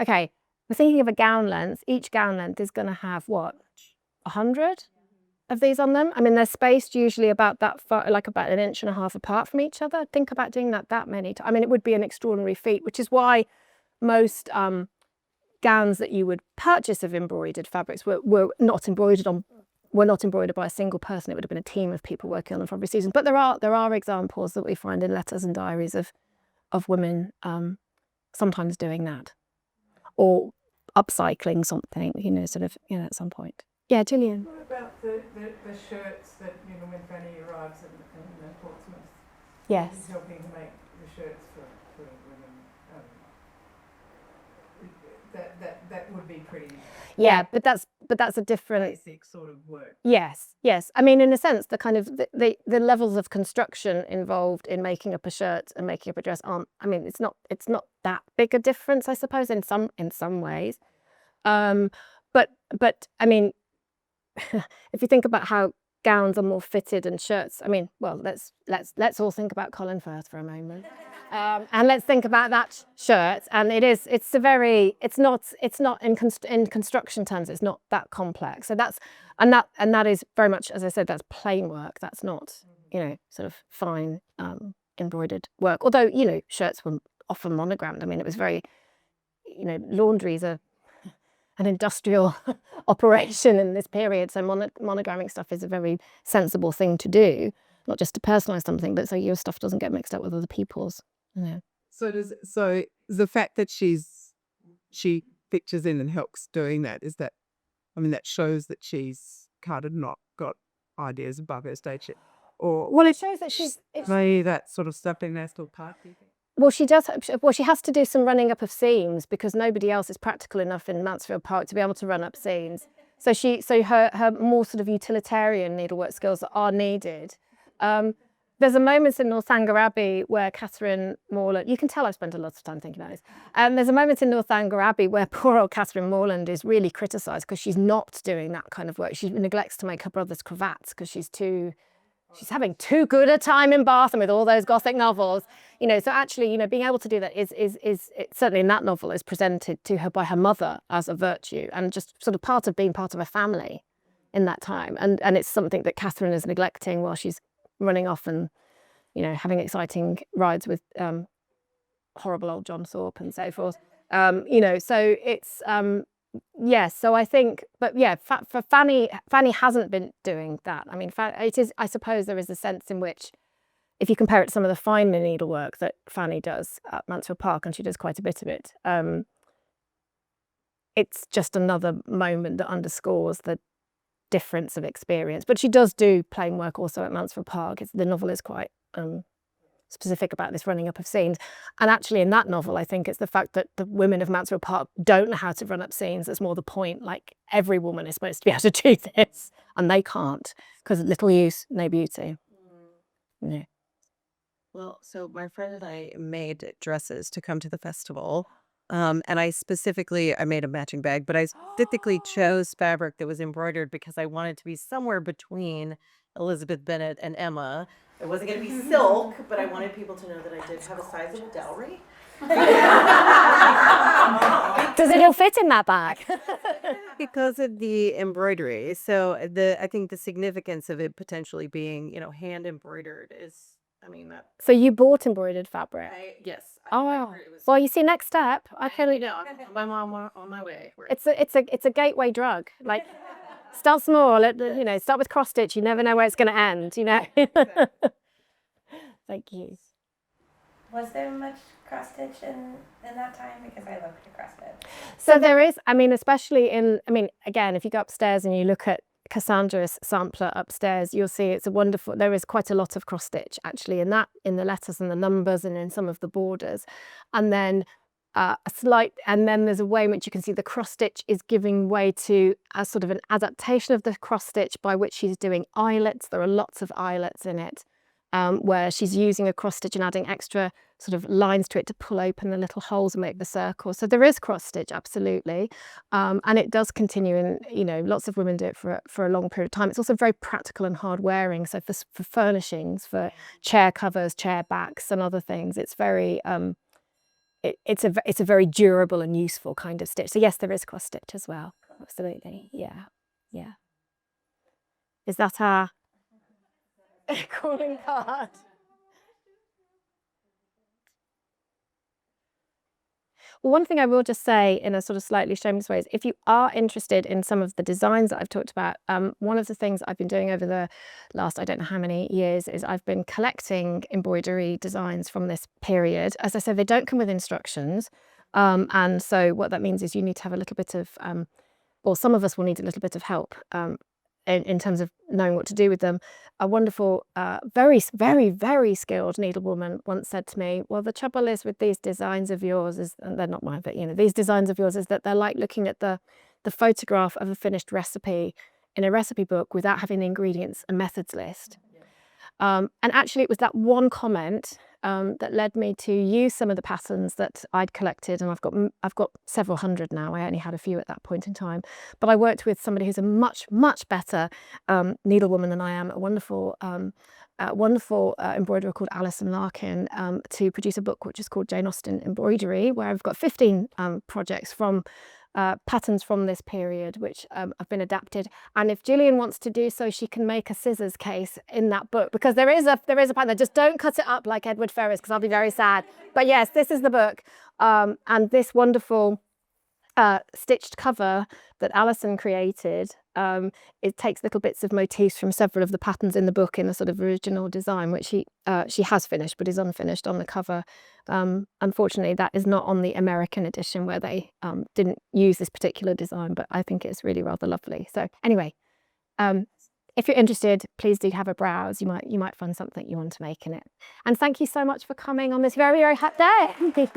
Okay, we're thinking of a gown length. Each gown length is going to have, what, 100 of these on them? I mean, they're spaced usually about that far, like about 1.5 inches apart from each other. Think about doing that many times. I mean, it would be an extraordinary feat, which is why most gowns that you would purchase of embroidered fabrics were not embroidered by a single person. It would have been a team of people working on them for every season. But there are examples that we find in letters and diaries of women sometimes doing that, or upcycling something, at some point. Yeah, Gillian. What about the shirts that, when Fanny arrives in Portsmouth? Yes. He's helping to make the shirts for women. That would be pretty Yeah, but that's a different. basic sort of work. Yes. I mean, in a sense, the kind of the levels of construction involved in making up a shirt and making up a dress aren't. I mean, it's not that big a difference, I suppose, in some ways. But I mean, if you think about how gowns are more fitted and shirts, I mean, well, let's all think about Colin Firth for a moment, and let's think about that shirt. And it's not in construction terms, it's not that complex. So that is very much, as I said, that's plain work. That's not sort of fine embroidered work. Although shirts were often monogrammed. I mean, it was very laundries are an industrial operation in this period, so monogramming stuff is a very sensible thing to do, not just to personalize something, but so your stuff doesn't get mixed up with other people's. So the fact that she pictures in and helps doing that, that shows that she's kind of not got ideas above her station, or Well, it shows that maybe that sort of stuff in National Park. Do you think? Well, she does. Well, she has to do some running up of seams because nobody else is practical enough in Mansfield Park to be able to run up seams. So her more sort of utilitarian needlework skills are needed. There's a moment in Northanger Abbey where Catherine Morland, you can tell I've spent a lot of time thinking about this. There's a moment in Northanger Abbey where poor old Catherine Morland is really criticised because she's not doing that kind of work. She neglects to make her brother's cravats because she's having too good a time in Bath and with all those Gothic novels, So actually, being able to do that is certainly in that novel is presented to her by her mother as a virtue and just sort of part of being part of a family in that time. And it's something that Catherine is neglecting while she's running off and having exciting rides with horrible old John Thorpe and so forth. So it's. Yes, so I think, but yeah, for Fanny hasn't been doing that. I mean, it is. I suppose there is a sense in which, if you compare it to some of the finer needlework that Fanny does at Mansfield Park, and she does quite a bit of it, it's just another moment that underscores the difference of experience. But she does do plain work also at Mansfield Park. The novel is quite specific about this running up of scenes, and actually in that novel I think it's the fact that the women of Mansfield Park don't know how to run up scenes that's more the point. Like, every woman is supposed to be able to do this and they can't, because little use, no beauty. Yeah. Well, so my friend and I made dresses to come to the festival. And I made a matching bag, but I specifically chose fabric that was embroidered because I wanted to be somewhere between Elizabeth Bennet and Emma. It wasn't going to be silk, but I wanted people to know that I did have a sizable dowry. Does it all fit in that bag? Because of the embroidery. So I think the significance of it potentially being, hand embroidered is, So you bought embroidered fabric? Yes. Oh wow. Well, you see, next step, I can. I'm on my way. It's a gateway drug. Like, start small. Start with cross stitch. You never know where it's going to end. Thank you. Was there much cross stitch in that time? Because I love to cross stitch. So there is. Especially again, if you go upstairs and you look at Cassandra's sampler upstairs, you'll see there is quite a lot of cross stitch actually in the letters and the numbers and in some of the borders, and then there's a way in which you can see the cross stitch is giving way to a sort of an adaptation of the cross stitch by which she's doing eyelets. There are lots of eyelets in it, where she's using a cross stitch and adding extra sort of lines to it to pull open the little holes and make the circles. So there is cross stitch, absolutely, and it does continue. And lots of women do it for a long period of time. It's also very practical and hard wearing. So for furnishings, for chair covers, chair backs, and other things, it's very it's a very durable and useful kind of stitch. So yes, there is cross stitch as well. Absolutely, yeah. Is that our calling card? Well, one thing I will just say in a sort of slightly shameless way is, if you are interested in some of the designs that I've talked about, one of the things I've been doing over the last, I don't know how many years, is I've been collecting embroidery designs from this period. As I said, they don't come with instructions. And so what that means is you need to have a little bit of or some of us will need a little bit of help in terms of knowing what to do with them. A wonderful, very, very, very skilled needlewoman once said to me, well, the trouble is with these designs of yours is, and they're not mine, but these designs of yours is that they're like looking at the photograph of a finished recipe in a recipe book without having the ingredients and methods list. And actually it was that one comment that led me to use some of the patterns that I'd collected, and I've got several hundred now. I only had a few at that point in time, but I worked with somebody who's a much better needlewoman than I am, a wonderful embroiderer called Alison Larkin, to produce a book which is called Jane Austen Embroidery, where I've got 15 projects from patterns from this period which have been adapted. And if Gillian wants to do so, she can make a scissors case in that book, because there is a pattern. Just don't cut it up like Edward Ferrars, because I'll be very sad. But yes, this is the book, and this wonderful stitched cover that Alison created. It takes little bits of motifs from several of the patterns in the book in a sort of original design, which she has finished but is unfinished on the cover. Unfortunately, that is not on the American edition, where they didn't use this particular design, but I think it's really rather lovely. So anyway, if you're interested, please do have a browse. You might find something you want to make in it. And thank you so much for coming on this very, very hot day.